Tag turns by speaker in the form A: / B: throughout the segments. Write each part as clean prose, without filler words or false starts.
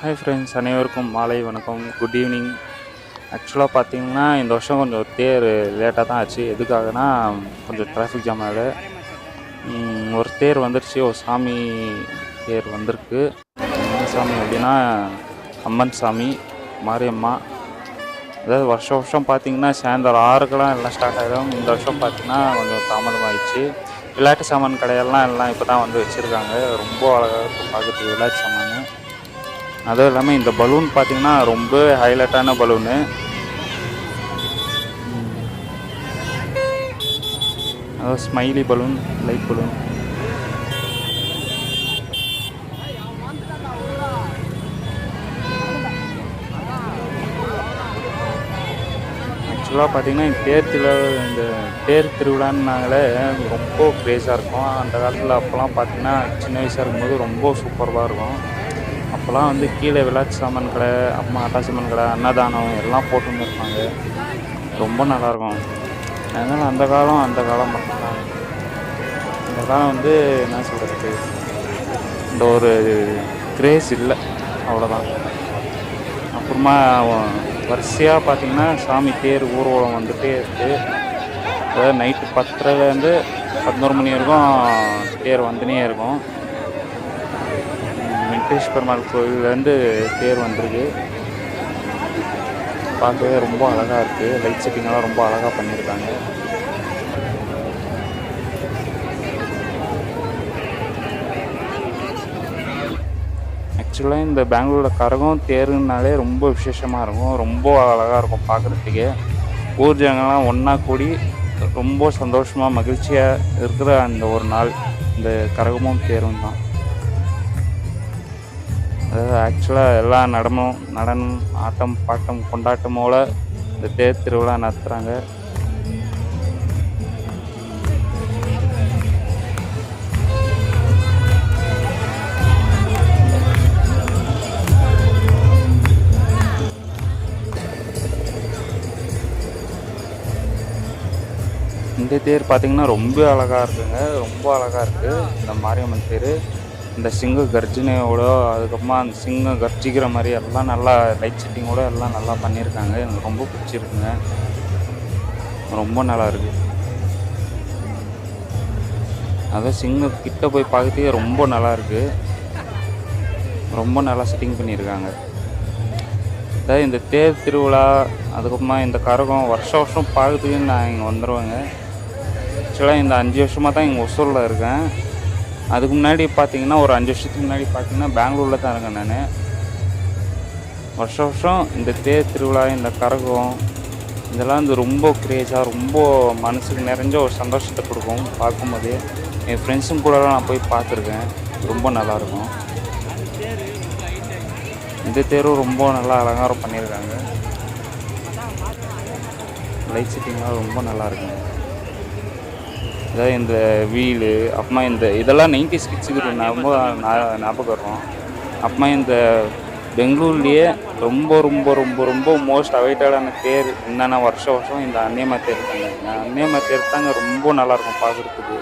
A: Hi friends, அனைவருக்கும் மாலை வணக்கம், குட் ஈவினிங். ஆக்சுவலாக பார்த்தீங்கன்னா இந்த வருஷம் கொஞ்சம் தேர் லேட்டாக தான் ஆச்சு. எதுக்காகனா கொஞ்சம் டிராஃபிக் ஜாமால். ஒரு தேர் வந்துருச்சு, ஒரு சாமி தேர் வந்திருக்கு. என்ன சாமி அப்படின்னா அம்மன் சாமி, மாரியம்மா. அதாவது வருஷம் பார்த்தீங்கன்னா சாயந்தரம் 6க்கெல்லாம் எல்லாம் ஸ்டார்ட் ஆகிடும். இந்த வருஷம் பார்த்தீங்கன்னா கொஞ்சம் தாமதமாகிடுச்சு. விளையாட்டு சாமான் கடையெல்லாம் இப்போ தான் வந்து வச்சுருக்காங்க. ரொம்ப அழகாக இருக்கும் பார்க்குறதுக்கு விளையாட்டு சாமான். அதுவும் இல்லாமல் இந்த பலூன் பார்த்தீங்கன்னா ரொம்ப ஹைலைட்டான பலூனு. அதாவது ஸ்மைலி பலூன், லைட் பலூன். ஆக்சுவலாக பார்த்தீங்கன்னா இந்த தேர் திருவிழான்னாங்களே ரொம்ப க்ரேஸாக இருக்கும். அந்த காலத்தில் அப்போல்லாம் பார்த்தீங்கன்னா சின்ன வயசாக இருக்கும்போது ரொம்ப சூப்பராக இருக்கும். அப்போல்லாம் வந்து கீழே விளையாட்டு சாமான் கடை, அப்புறமா அட்டா சாமான் கடை, அன்னதானம் எல்லாம் போட்டுன்னு இருப்பாங்க. ரொம்ப நல்லாயிருக்கும். அதனால் அந்த காலம் மட்டும்தான். இந்த காலம் வந்து என்ன சொல்கிறது, இந்த ஒரு கிரேஸ் இல்லை, அவ்வளோதான். அப்புறமா வரிசையாக பார்த்திங்கன்னா சாமி தேர் ஊர்வலம் வந்துகிட்டே இருக்குது. அதாவது நைட்டு 10:30லேருந்து 11 மணி வரைக்கும் தேர் வந்துனே இருக்கும். வெங்கடேஸ்வர பெருமாள் கோயிலேருந்து தேர் வந்திருக்கு. பார்க்கவே ரொம்ப அழகாக இருக்குது. லைட் செட்டிங்கெல்லாம் ரொம்ப அழகாக பண்ணியிருக்காங்க. ஆக்சுவலாக இந்த பெங்களூரில் கரகம் தேருன்னாலே ரொம்ப விசேஷமாக இருக்கும். ரொம்ப அழகாக இருக்கும் பார்க்குறதுக்கே. ஊர் ஜனங்கள்லாம் ஒன்றா கூடி ரொம்ப சந்தோஷமாக மகிழ்ச்சியாக இருக்கிற அந்த ஒரு நாள் இந்த கரகமும் தேரும் தான். அதாவது ஆக்சுவலாக எல்லா நடனம், ஆட்டம், பாட்டம், கொண்டாட்டமோட இந்த தேர் திருவிழா நடத்துகிறாங்க. இந்த தேர் பார்த்திங்கன்னா ரொம்ப அழகாக இருக்குங்க. ரொம்ப அழகாக இருக்குது இந்த மாரியம்மன் தேர். இந்த சிங்க கர்ஜனையோட, அதுக்கப்புறமா அந்த சிங்கம் கர்ஜிக்கிற மாதிரி எல்லாம் நல்லா லைட் செட்டிங்கோட எல்லாம் நல்லா பண்ணியிருக்காங்க. எனக்கு ரொம்ப பிடிச்சிருக்குங்க. ரொம்ப நல்லா இருக்குது. அதான் சிங்கம் கிட்ட போய் பார்க்கறதுக்கே ரொம்ப நல்லா இருக்குது. ரொம்ப நல்லா செட்டிங் பண்ணியிருக்காங்க. அதாவது இந்த தேர் திருவிழா, அதுக்கப்புறமா இந்த கரகம் வருஷம் பார்க்கறதுக்கு நான் இங்கே வந்துடுவேங்க. ஆக்சுவலாக இந்த 5 வருஷமாக தான் இங்கே ஒசூரில் இருக்கேன். அதுக்கு முன்னாடி பார்த்தீங்கன்னா ஒரு 5 வருஷத்துக்கு முன்னாடி பார்த்தீங்கன்னா பெங்களூரில் தான் இருக்கேன் நான். வருஷம் இந்த தேர் திருவிழா, இந்த கரகம் இதெல்லாம் வந்து ரொம்ப க்ரேஸாக, ரொம்ப மனசுக்கு நிறைஞ்ச ஒரு சந்தோஷத்தை கொடுக்கும் பார்க்கும்போதே. என் ஃப்ரெண்ட்ஸும் கூடலாம் நான் போய் பார்த்துருக்கேன். ரொம்ப நல்லாயிருக்கும். இந்த தேரும் ரொம்ப நல்லா அலங்காரம் பண்ணியிருக்காங்க. லைட் செட்டிங்லாம் ரொம்ப நல்லாயிருக்குங்க. அதாவது இந்த வீலு, அப்புறமா இதெல்லாம் 90s கிட்ஸுக்கு ஞாபகம் வரும். அப்புறமா இந்த பெங்களூர்லேயே ரொம்ப மோஸ்ட் அவைட்டடான தேர் என்னென்ன வருஷம் இந்த அன்னியம்மா தேர் தாங்க. இந்த அன்னியம்மா தேர் தாங்க ரொம்ப நல்லாயிருக்கும் பார்க்குறதுக்கு.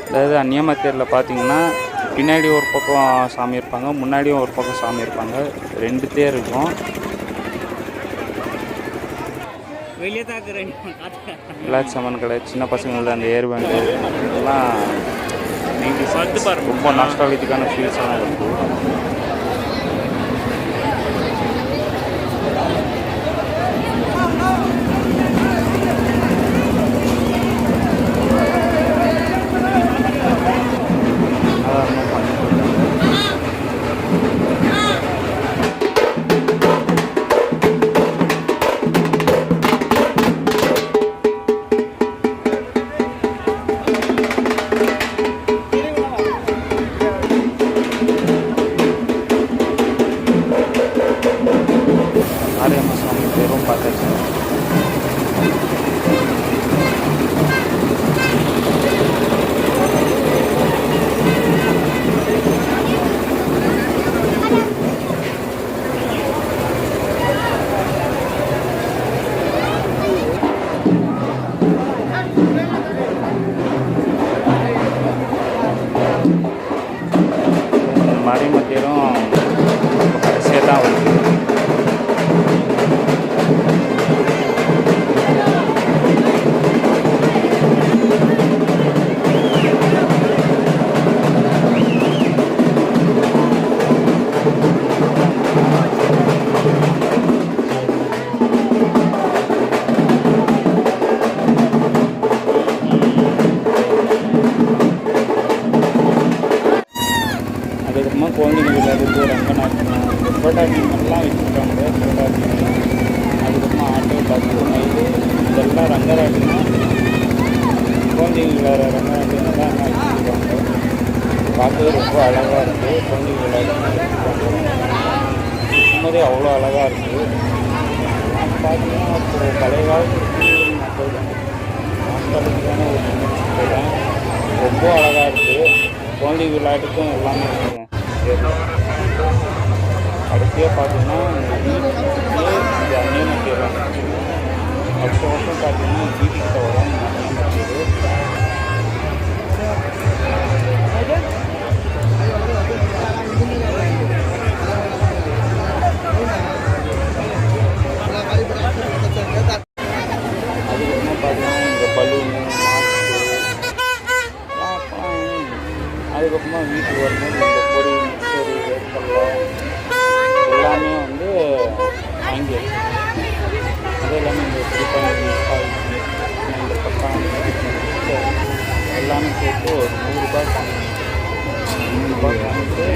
A: அதாவது அன்னியம்மா தேரில் பார்த்தீங்கன்னா பின்னாடி ஒரு பக்கம் சாமி இருப்பாங்க, முன்னாடியும் ஒரு பக்கம் சாமி இருப்பாங்க. 2 தேர் இருக்கும். விளையாட்டு சாமான் கடை, சின்ன பசங்கள அந்த ஏர் பேண்டு இதெல்லாம் 90s ரொம்ப நாஸ்டாலஜிக்கான ஃபீல்ஸ் எல்லாம் இருக்குது. மாரியம்மா சாமி பேரும் பார்த்தாச்சு. சோட்டா பீமெல்லாம் வச்சுருக்காங்க. சோட்டா பீம், அதுக்கப்புறமா ஆட்டோ பஸ்ஸு மயில், இதெல்லாம் ரங்கராட்டினா குழந்தைங்க விளையாடுற ரங்கராட்டினெல்லாம் என்ன வச்சுருக்காங்க. பார்க்கவே ரொம்ப அழகாக இருக்குது. குழந்தைங்க விளையாடுறதுக்கும்போதே அவ்வளோ அழகாக இருக்குது. பார்த்தீங்கன்னா ஒரு பழைய காலத்து மக்கள் நாஸ்டாலஜிக்கான ஒரு நிகழ்ச்சி தான். ரொம்ப அழகாக இருக்குது. குழந்தை விளையாட்டுக்கும் எல்லாமே இருக்குங்க. கடைசியாக பார்த்தீங்கன்னா இந்த அன்னியனை தேர்வாங்க. அடுத்த வருஷம் பார்த்தீங்கன்னா வீட்டுக்கிட்ட வரும் அன்னியனை தேர்வு. அதுக்கப்புறமா பார்த்தீங்கன்னா இந்த பலூனு, அதுக்கப்புறமா வீட்டுக்கு வரும்போது இந்த பொரி, மிக்சரு, வேர்க்கடலை எல்லாமே வந்து வாங்கி அது எல்லாமே இந்த குறிப்பாக இந்த பட்டாணி எல்லாமே சேர்த்து ஒரு ₹100 வாங்கிட்டு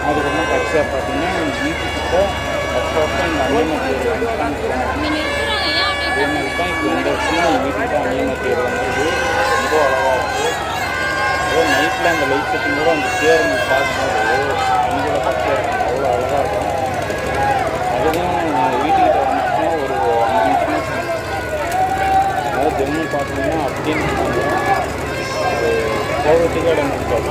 A: அதுக்கப்புறம் கடைசியாக பார்த்தீங்கன்னா வீட்டுக்கிட்ட வருஷம் இந்த அன்னியனை தேர் அதே மாதிரி தான் இப்போ இந்த வருஷம் வீட்டுக்கிட்ட அன்னியனை தேர் வந்தது. ரொம்ப அழகாக இருக்குது. அதே நைட்டில் அந்த லைட் செட்டிங் கூட அந்த தேர் பார்க்கும்போது கண்களை பச்சையாக இருக்கும். அவ்வளோ அழகாக இருக்கும். அதுவும் வீட்டுக்கிட்ட வந்துச்சுன்னா ஒரு 5 நிமிஷம் அதாவது ஜம்மு பார்த்தீங்கன்னா அப்படின்னு அது போகிறதுக்கு இடம் இருக்காது.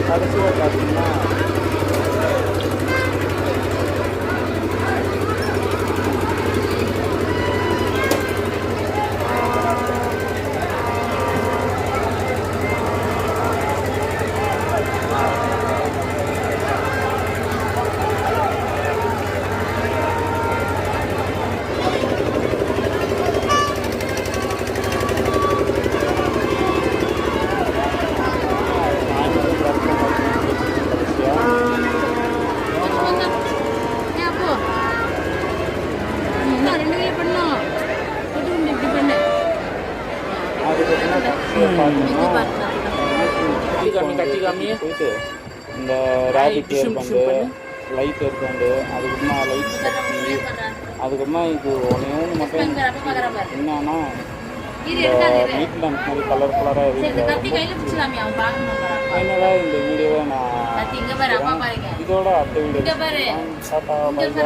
A: கடைசியாக பார்த்தீங்கன்னா போயிட்டு இந்த ரேபிட் ஏர் பண்டு லைட் ஏர் பண்டு அதுக்கப்புறமா லைட் கட்டி அதுக்கப்புறமா இது ஒன்று மட்டும் என்னன்னா இந்த நைட் லேம்ப் மாதிரி கலர் கலராக இருக்குது. ஃபைனலாக இந்த வீடியோவை நான் இதோட அடுத்த வீடியோ டாட்டா பை பை.